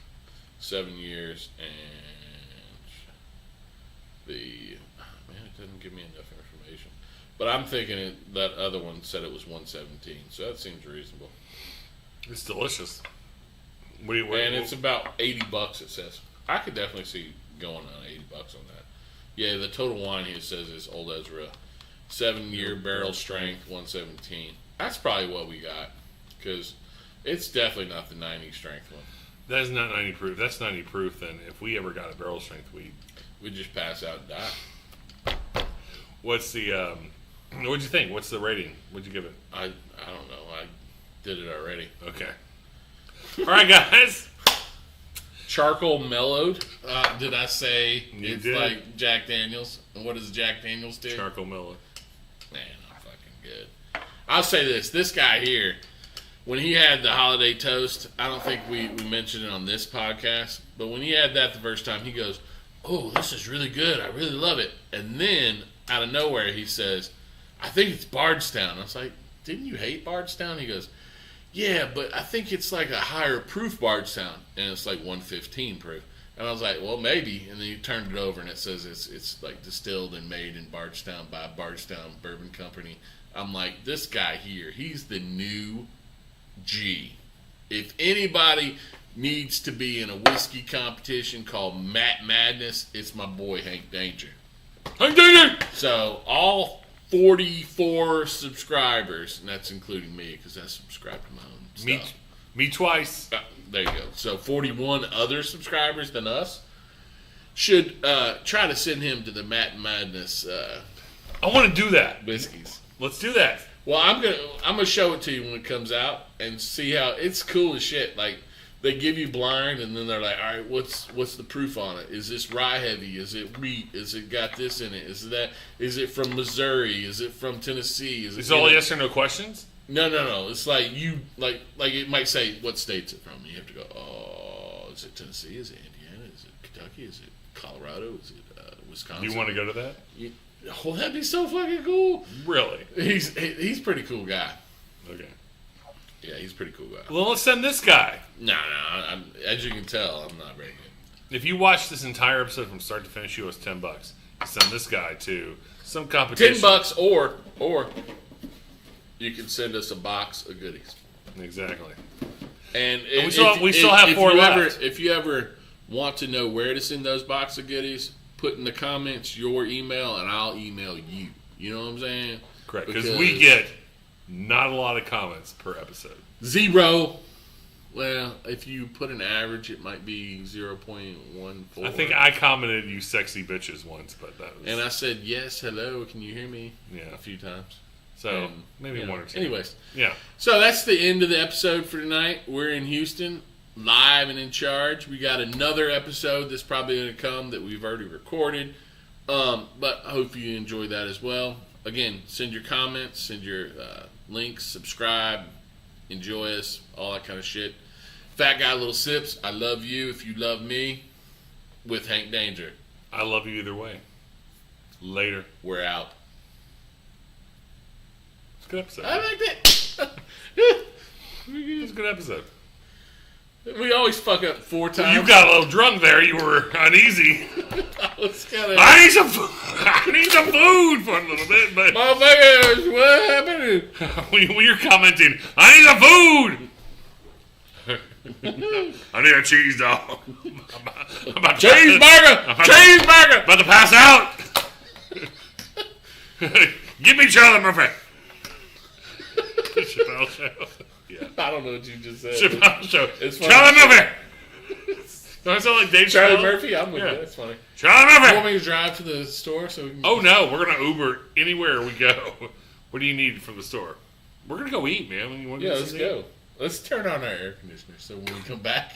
7 years, and it doesn't give me enough information. But I'm thinking that other one said it was 117, so that seems reasonable. It's delicious. It's about $80, it says. I could definitely see going on $80 on that. Yeah, the total wine here says is Old Ezra, 7-year barrel strength, 117. That's probably what we got, because it's definitely not the 90 strength one. That is not 90 proof. That's 90 proof. Then if we ever got a barrel strength, we'd just pass out and die. What's the? What'd you think? What's the rating? What'd you give it? I don't know. I did it already. Okay. All right, guys. Charcoal mellowed. Did I say You did. like Jack Daniels? And what does Jack Daniels do? Charcoal mellow. Man, I'm fucking good. I'll say this. This guy here, when he had the holiday toast, I don't think we mentioned it on this podcast, but when he had that the first time, he goes, "Oh, this is really good. I really love it." And then, out of nowhere, he says, "I think it's Bardstown." I was like, "Didn't you hate Bardstown?" He goes, "Yeah, but I think it's like a higher proof Bardstown." And it's like 115 proof. And I was like, "Well, maybe." And then you turned it over, and it says it's like distilled and made in Bardstown by Bardstown Bourbon Company. I'm like, this guy here, he's the new G. If anybody needs to be in a whiskey competition called Matt Madness, it's my boy Hank Danger. Hank Danger! So all 44 subscribers, and that's including me because I subscribe to my own stuff. Me twice. There you go. So 41 other subscribers than us should try to send him to the Matt Madness I want to do that. whiskeys. Let's do that. Well, I'm gonna show it to you when it comes out and see how it's cool as shit. Like they give you blind and then they're like, all right, what's the proof on it? Is this rye heavy? Is it wheat? Is it got this in it? Is it that? Is it from Missouri? Is it from Tennessee? Is Is it all yes or no questions? No. It's like you like it might say what state's it from. You have to go. Oh, is it Tennessee? Is it Indiana? Is it Kentucky? Is it Colorado? Is it Wisconsin? Do you want to go to that? Oh, that'd be so fucking cool. Really? He's a pretty cool guy. Okay. Yeah, he's a pretty cool guy. Well, let's send this guy. No. As you can tell, I'm not ready. If you watch this entire episode from start to finish, you owe us $10. Send this guy to some competition. $10 or you can send us a box of goodies. Exactly. And we still have 4 left. If you ever want to know where to send those box of goodies, put in the comments your email and I'll email you. You know what I'm saying? Correct. Because we get not a lot of comments per episode. 0. Well, if you put an average, it might be 0.14. I think I commented "you sexy bitches" once, but that was. And I said yes, hello, can you hear me? Yeah. A few times. So maybe 1 or 2. Anyways, yeah. So that's the end of the episode for tonight. We're in Houston, live and in charge. We got another episode that's probably going to come that we've already recorded. But I hope you enjoy that as well. Again, send your comments, send your links, subscribe, enjoy us, all that kind of shit. Fat Guy Little Sips, I love you if you love me, with Hank Danger. I love you either way. Later. We're out. It's a good episode. I like that. It's a good episode. We always fuck up 4 times. You got a little drunk there. You were uneasy. I need some food for a little bit, but motherfuckers, what happened? when you're commenting, I need some food. I need a cheese dog. Cheeseburger! About to pass out. Give me Charlie Murphy. Chappelle Show. Yeah. I don't know what you just said. Chappelle Show. It's funny. Charlie Murphy. Don't I sound like Dave Charlie Chappelle? Murphy? I'm with Yeah. you. That's funny. Charlie You Murphy. want me to drive to the store so we can... Oh no, we're gonna Uber anywhere we go. What do you need from the store? We're gonna go eat, man. When you want Yeah, to let's go. Let's turn on our air conditioner so when we come back...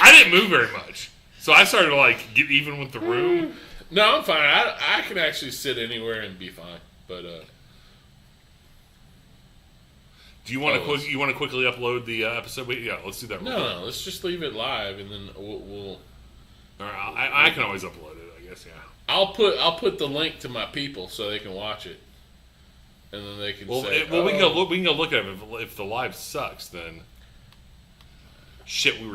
I didn't move very much, so I started to get even with the room. No, I'm fine. I can actually sit anywhere and be fine. But Do you want to you want to quickly upload the episode? Wait, yeah, let's do that. no, let's just leave it live and then we'll All right, I can always upload it. I guess, yeah. I'll put the link to my people so they can watch it, and then they can say. We can go look at it. If the live sucks, then shit. We were